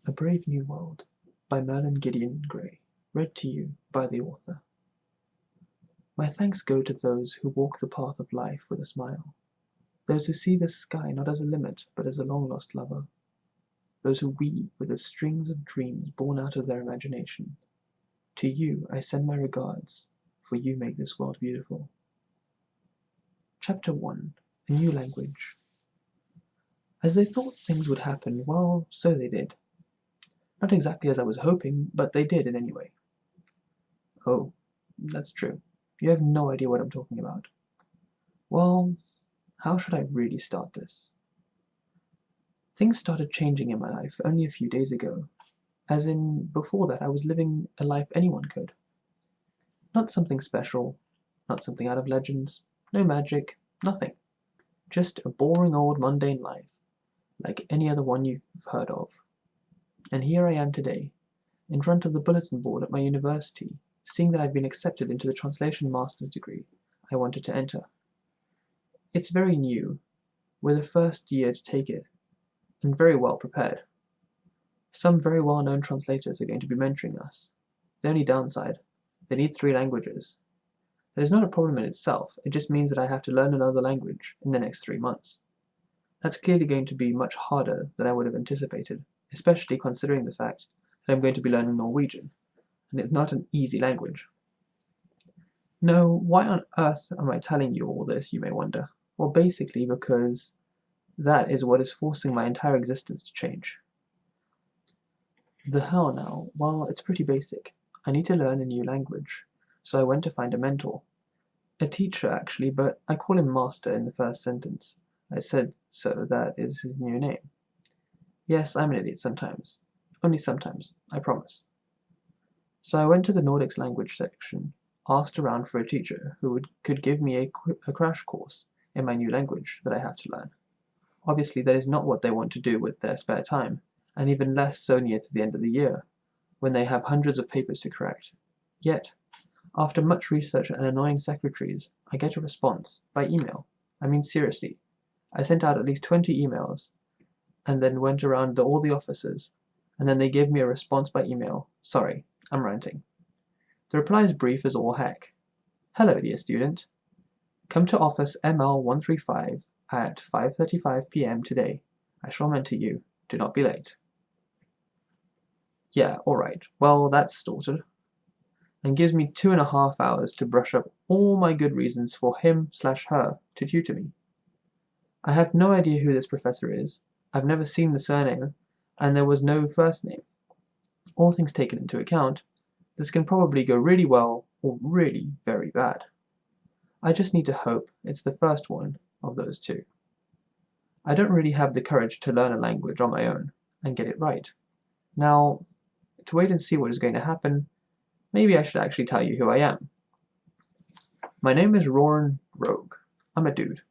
A Brave New World by Merlin Gideon Gray, read to you by the author. My thanks go to those who walk the path of life with a smile, those who see the sky not as a limit but as a long-lost lover, those who weave with the strings of dreams born out of their imagination. To you I send my regards, for you make this world beautiful. Chapter 1. A New Language. As they thought things would happen, well, so they did. Not exactly as I was hoping, but they did in any way. Oh, that's true. You have no idea what I'm talking about. Well, how should I really start this? Things started changing in my life only a few days ago. As in, before that I was living a life anyone could. Not something special, not something out of legends, no magic, nothing. Just a boring old mundane life, like any other one you've heard of. And here I am today, in front of the bulletin board at my university, seeing that I've been accepted into the translation master's degree I wanted to enter. It's very new. We're the first year to take it, and very well prepared. Some very well-known translators are going to be mentoring us. The only downside, they need 3 languages. That is not a problem in itself, it just means that I have to learn another language in the next 3 months. That's clearly going to be much harder than I would have anticipated, especially considering the fact that I'm going to be learning Norwegian, and it's not an easy language. No, why on earth am I telling you all this, you may wonder? Well, basically because that is what is forcing my entire existence to change. The how now? Well, it's pretty basic. I need to learn a new language, so I went to find a mentor. A teacher, actually, but I call him Master in the first sentence. I said so, that is his new name. Yes, I'm an idiot sometimes. Only sometimes, I promise. So I went to the Nordics language section, asked around for a teacher who could give me a crash course in my new language that I have to learn. Obviously, that is not what they want to do with their spare time, and even less so near to the end of the year, when they have hundreds of papers to correct. Yet, after much research and annoying secretaries, I get a response, by email. I mean seriously. I sent out at least 20 emails, and then went around all the offices, and then they gave me a response by email. Sorry, I'm ranting. The reply is brief as all heck. Hello, dear student. Come to office ML135 at 5:35 p.m. today. I shall mentor you. Do not be late. Yeah, alright. Well, that's sorted. And gives me 2.5 hours to brush up all my good reasons for him/her to tutor me. I have no idea who this professor is. I've never seen the surname, and there was no first name. All things taken into account, this can probably go really well or really very bad. I just need to hope it's the first one of those two. I don't really have the courage to learn a language on my own and get it right. Now, to wait and see what is going to happen, maybe I should actually tell you who I am. My name is Roran Rogue. I'm a dude.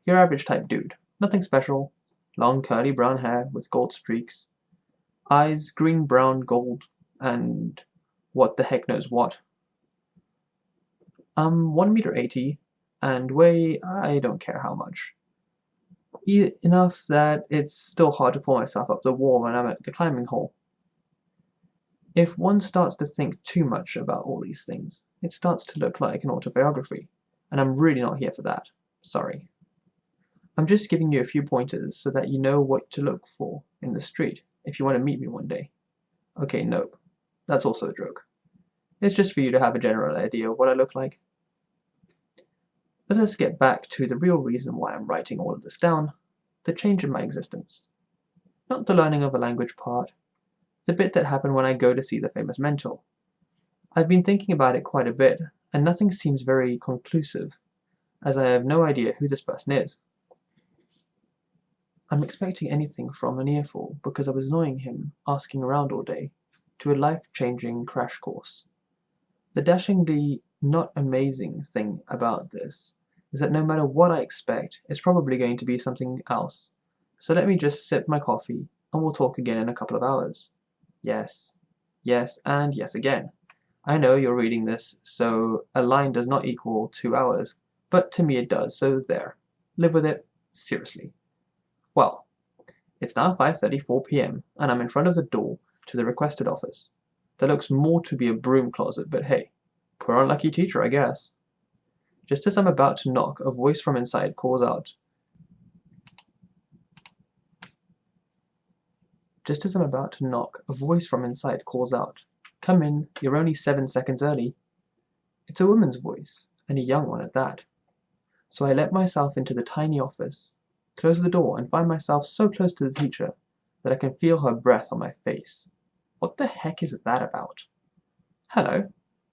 Your average type dude. Nothing special. Long curly brown hair with gold streaks. Eyes green, brown, gold, and what the heck knows what. I'm 1.80 meters and weigh I don't care how much. Enough that it's still hard to pull myself up the wall when I'm at the climbing hole. If one starts to think too much about all these things, it starts to look like an autobiography, and I'm really not here for that. Sorry. I'm just giving you a few pointers so that you know what to look for in the street if you want to meet me one day. Okay, nope. That's also a joke. It's just for you to have a general idea of what I look like. Let us get back to the real reason why I'm writing all of this down, the change in my existence. Not the learning of a language part, the bit that happened when I go to see the famous mentor. I've been thinking about it quite a bit, and nothing seems very conclusive, as I have no idea who this person is. I'm expecting anything from an earful because I was annoying him, asking around all day, to a life-changing crash course. The dashingly not amazing thing about this is that no matter what I expect, it's probably going to be something else. So let me just sip my coffee, and we'll talk again in a couple of hours. Yes, yes, and yes again. I know you're reading this, so a line does not equal 2 hours, but to me it does, so there. Live with it, seriously. Well, It's now 5:34 p.m., and I'm in front of the door to the requested office. That looks more to be a broom closet, but hey, poor unlucky teacher, I guess. Just as I'm about to knock, a voice from inside calls out. Come in, you're only 7 seconds early. It's a woman's voice, and a young one at that. So I let myself into the tiny office, close the door, and find myself so close to the teacher that I can feel her breath on my face. What the heck is that about? Hello,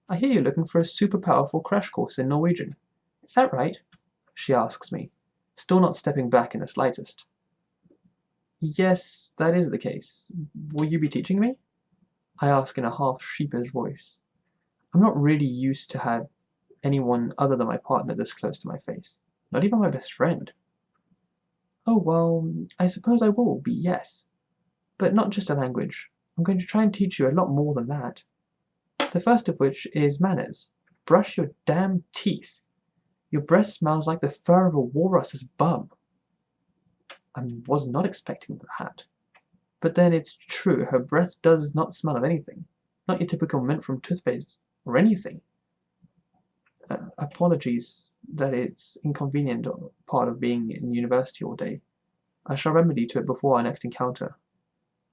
I hear you're looking for a super powerful crash course in Norwegian. Is that right? She asks me, still not stepping back in the slightest. Yes, that is the case. Will you be teaching me? I ask in a half sheepish voice. I'm not really used to have anyone other than my partner this close to my face. Not even my best friend. Oh, well, I suppose I will be, yes. But not just a language. I'm going to try and teach you a lot more than that. The first of which is manners. Brush your damn teeth. Your breath smells like the fur of a walrus's bum. I was not expecting that. But then it's true, her breath does not smell of anything. Not your typical mint from toothpaste, or anything. Apologies that it's inconvenient part of being in university all day. I shall remedy to it before our next encounter.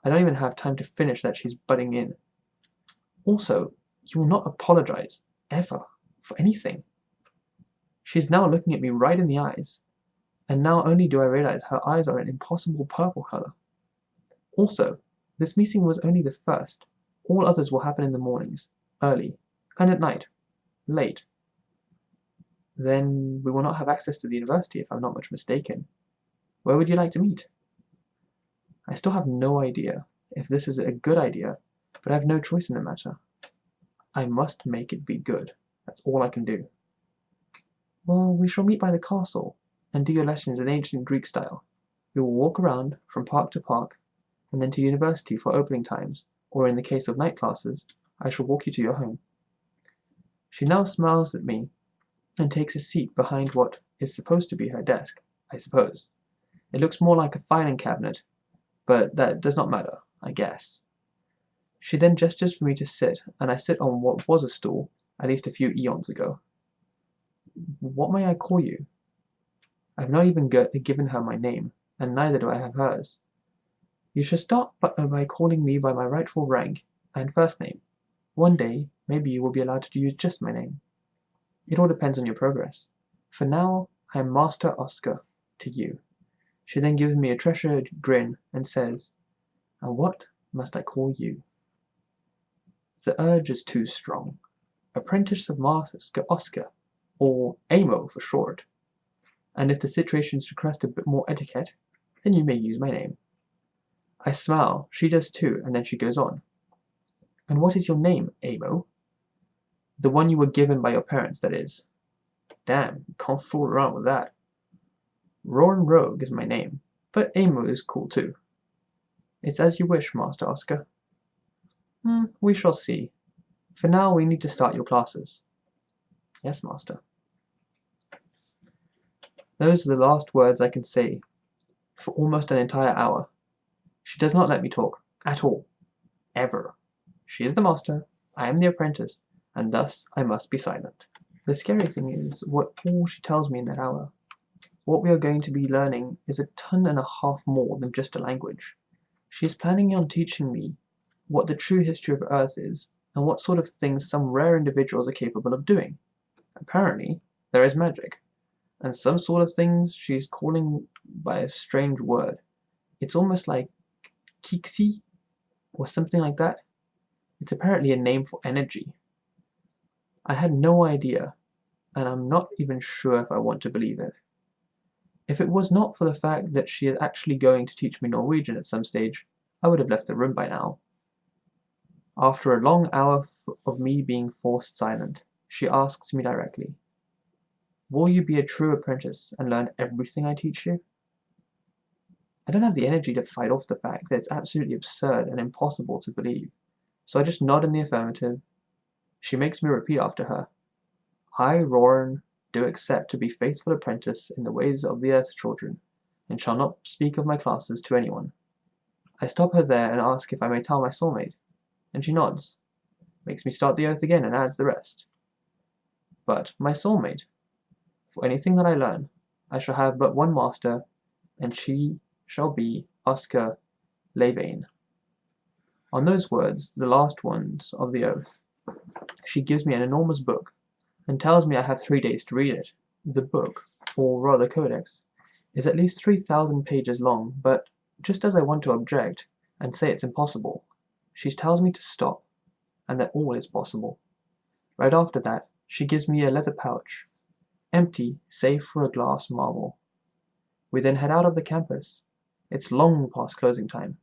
I don't even have time to finish that she's butting in. Also, you will not apologize, ever, for anything. She's now looking at me right in the eyes, and now only do I realize her eyes are an impossible purple color. Also, this meeting was only the first. All others will happen in the mornings, early, and at night, late. Then we will not have access to the university if I'm not much mistaken. Where would you like to meet? I still have no idea if this is a good idea, but I have no choice in the matter. I must make it be good. That's all I can do. Well, we shall meet by the castle, and do your lessons in ancient Greek style. We will walk around from park to park, and then to university for opening times, or in the case of night classes, I shall walk you to your home. She now smiles at me and takes a seat behind what is supposed to be her desk, I suppose. It looks more like a filing cabinet, but that does not matter, I guess. She then gestures for me to sit, and I sit on what was a stool, at least a few eons ago. What may I call you? I've not even given her my name, and neither do I have hers. You should start by calling me by my rightful rank and first name. One day, maybe you will be allowed to use just my name. It all depends on your progress. For now, I am Master Oscar to you. She then gives me a treasured grin and says, and what must I call you? The urge is too strong. Apprentice of Master Oscar, or AMO for short. And if the situations request a bit more etiquette, then you may use my name. I smile, she does too, and then she goes on. And what is your name, Amo? The one you were given by your parents, that is. Damn, you can't fool around with that. Roaring Rogue is my name, but Amo is cool too. It's as you wish, Master Oscar. We shall see. For now, we need to start your classes. Yes, Master. Those are the last words I can say for almost an entire hour. She does not let me talk, at all. Ever. She is the master, I am the apprentice, and thus I must be silent. The scary thing is what all she tells me in that hour. What we are going to be learning is 1.5 tons more than just a language. She is planning on teaching me what the true history of Earth is, and what sort of things some rare individuals are capable of doing. Apparently, there is magic, and some sort of things she is calling by a strange word. It's almost like Kixi, or something like that. It's apparently a name for energy. I had no idea, and I'm not even sure if I want to believe it. If it was not for the fact that she is actually going to teach me Norwegian at some stage, I would have left the room by now. After a long hour of me being forced silent, she asks me directly, will you be a true apprentice and learn everything I teach you? I don't have the energy to fight off the fact that it's absolutely absurd and impossible to believe, so I just nod in the affirmative. She makes me repeat after her. I, Roran, do accept to be faithful apprentice in the ways of the earth children, and shall not speak of my classes to anyone, I stop her there and ask if I may tell my soulmate, and she nods, makes me start the oath again and adds the rest. But my soulmate, for anything that I learn, I shall have but one master, and she shall be Oscar Levane. On those words, the last ones of the oath, she gives me an enormous book, and tells me I have 3 days to read it. The book, or rather codex, is at least 3,000 pages long, but just as I want to object, and say it's impossible, she tells me to stop, and that all is possible. Right after that, she gives me a leather pouch, empty save for a glass marble. We then head out of the campus. It's long past closing time,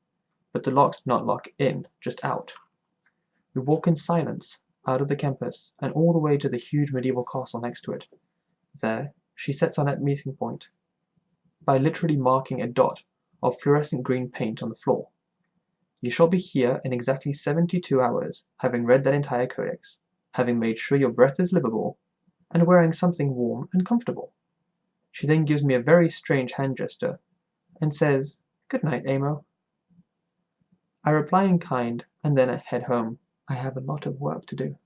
but the locks do not lock in, just out. We walk in silence, out of the campus, and all the way to the huge medieval castle next to it. There, she sets on that meeting point, by literally marking a dot of fluorescent green paint on the floor. You shall be here in exactly 72 hours, having read that entire codex, having made sure your breath is livable, and wearing something warm and comfortable. She then gives me a very strange hand gesture, and says, "Good night, Amo." I reply in kind, and then I head home. I have a lot of work to do.